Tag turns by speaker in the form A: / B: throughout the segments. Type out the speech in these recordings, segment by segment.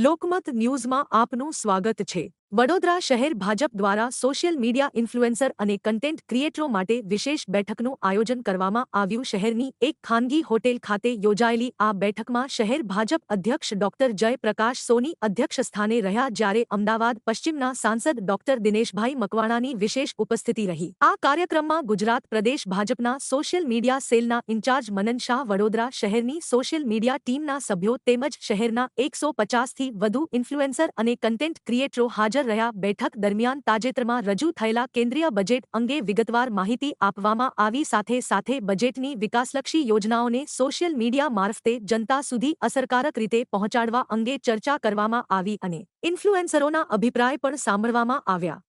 A: લોકમત ન્યૂઝમાં આપનું સ્વાગત છે। વડોદરા શહેર ભાજપ દ્વારા સોશિયલ મીડિયા ઇન્ફ્લુએન્સર અને કન્ટેન્ટ ક્રિએટરો માટે વિશેષ બેઠકનું આયોજન કરવામાં આવ્યું। શહેરની એક ખાનગી હોટેલ ખાતે યોજાયેલી આ બેઠકમાં શહેર ભાજપ અધ્યક્ષ ડોક્ટર જયપ્રકાશ સોની અધ્યક્ષસ્થાને રહ્યા, જ્યારે અમદાવાદ પશ્ચિમના સાંસદ ડોક્ટર દિનેશભાઈ મકવાણાની વિશેષ ઉપસ્થિતિ રહી। આ કાર્યક્રમમાં ગુજરાત પ્રદેશ ભાજપના સોશિયલ મીડિયા સેલના ઇન્ચાર્જ મનન શાહ, વડોદરા શહેરની સોશિયલ મીડિયા ટીમના સભ્યો તેમજ શહેરના 150થી વધુ ઇન્ફ્લુએન્સર અને કન્ટેન્ટ ક્રિએટરો હાજર રહ્યા। બેઠક દરમિયાન તાજેતરમાં રજૂ થયેલા કેન્દ્રીય બજેટ અંગે વિગતવાર માહિતી આપવામાં આવી, સાથે બજેટની વિકાસલક્ષી યોજનાઓને સોશિયલ મીડિયા મારફતે જનતા સુધી અસરકારક રીતે પહોંચાડવા અંગે ચર્ચા કરવામાં આવી અને ઇન્ફ્લુએન્સરોના અભિપ્રાય પણ સાંભળવામાં આવ્યા।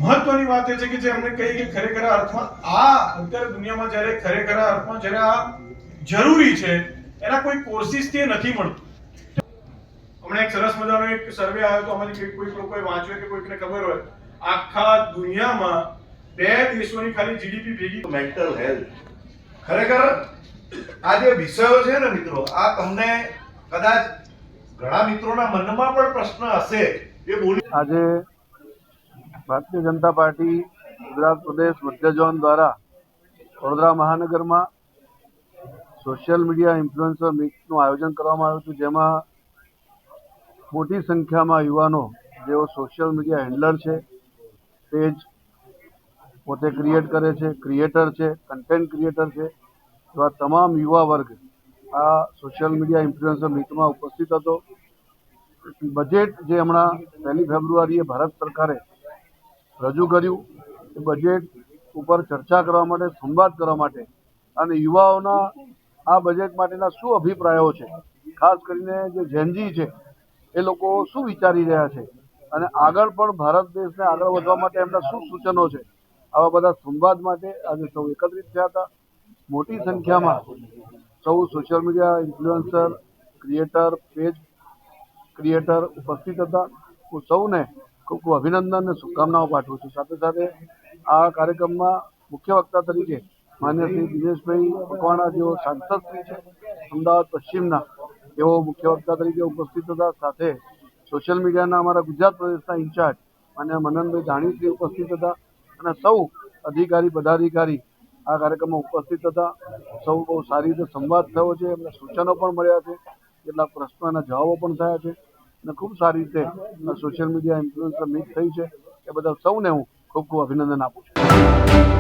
B: महत्वनी बात है कि जे हमने कही कि खरेखर अर्थमां आ અત્યારે દુનિયામાં જ્યારે ખરેખર અર્થમાં જ્યારે આ જરૂરી છે એના કોઈ કોર્સિસ થી નથી મળતું। હમણાં એક સરસ મજાનો એક સર્વે આવ્યો તો અમારી કોઈ લોકોએ વાંચ્યો કે કોઈકને ખબર હોય આખા દુનિયામાં બે દેશોની ખાલી જીડીપી ભેગી
C: મેન્ટલ હેલ્થ ખરેખર આ જે વિષયો છે ને મિત્રો, આ તમને કદાચ ઘણા મિત્રોના મનમાં પણ પ્રશ્ન હશે એ બોલી
D: આજે भारतीय जनता पार्टी गुजरात प्रदेश मध्य जोन द्वारा वडोदरा महानगर में सोशियल मीडिया इन्फ्लुएंसर मीटનું आयोजन કરવામાં આવ્યું હતું, જેમાં મોટી સંખ્યામાં યુવાનો જેઓ સોશિયલ મીડિયા હેન્ડલર છે, પેજ પોતે ક્રિએટ કરે છે, ક્રિએટર છે, કન્ટેન્ટ ક્રિએટર છે, એવા તમામ યુવા વર્ગ આ સોશિયલ મીડિયા ઇન્ફ્લુએન્સર મીટમાં ઉપસ્થિત હતો। બજેટ જે હમણાં 1 ફેબ્રુઆરીએ ભારત સરકારે રજૂ કર્યું એ બજેટ ઉપર ચર્ચા કરવા માટે, સંવાદ કરવા માટે અને યુવાઓના આ બજેટ માટેના શું અભિપ્રાયો છે, ખાસ કરીને જે જેનજી છે એ લોકો શું વિચારી રહ્યા છે અને આગળ પણ ભારત દેશને આગળ વધવા માટે એમના શું સૂચનો છે, આવા બધા સંવાદ માટે આજે સૌ એકત્રિત થયા હતા। મોટી સંખ્યામાં સૌ social media influencer, creator, page creator ઉપસ્થિત હતા। હું સૌને ખૂબ ખૂબ અભિનંદન અને શુભકામનાઓ પાઠવું છું। સાથે સાથે આ કાર્યક્રમમાં મુખ્ય વક્તા તરીકે માન્ય શ્રી દિનેશભાઈ મકવાણા જેઓ સાંસદ શ્રી છે અમદાવાદ પશ્ચિમના, તેઓ મુખ્ય વક્તા તરીકે ઉપસ્થિત હતા। સાથે સોશિયલ મીડિયાના અમારા ગુજરાત પ્રદેશના ઇન્ચાર્જ માન્ય મનનભાઈ ધાણીશ્રી ઉપસ્થિત હતા અને સૌ અધિકારી પદાધિકારી આ કાર્યક્રમમાં ઉપસ્થિત હતા। સૌ બહુ સારી રીતે સંવાદ થયો છે, એમને સૂચનો પણ મળ્યા છે, કેટલાક પ્રશ્નોના જવાબો પણ થયા છે અને ખૂબ સારી રીતે સોશિયલ મીડિયા ઇન્ફ્લુએન્સર મીટ થઈ છે। એ બદલ સૌને હું ખૂબ ખૂબ અભિનંદન આપું છું।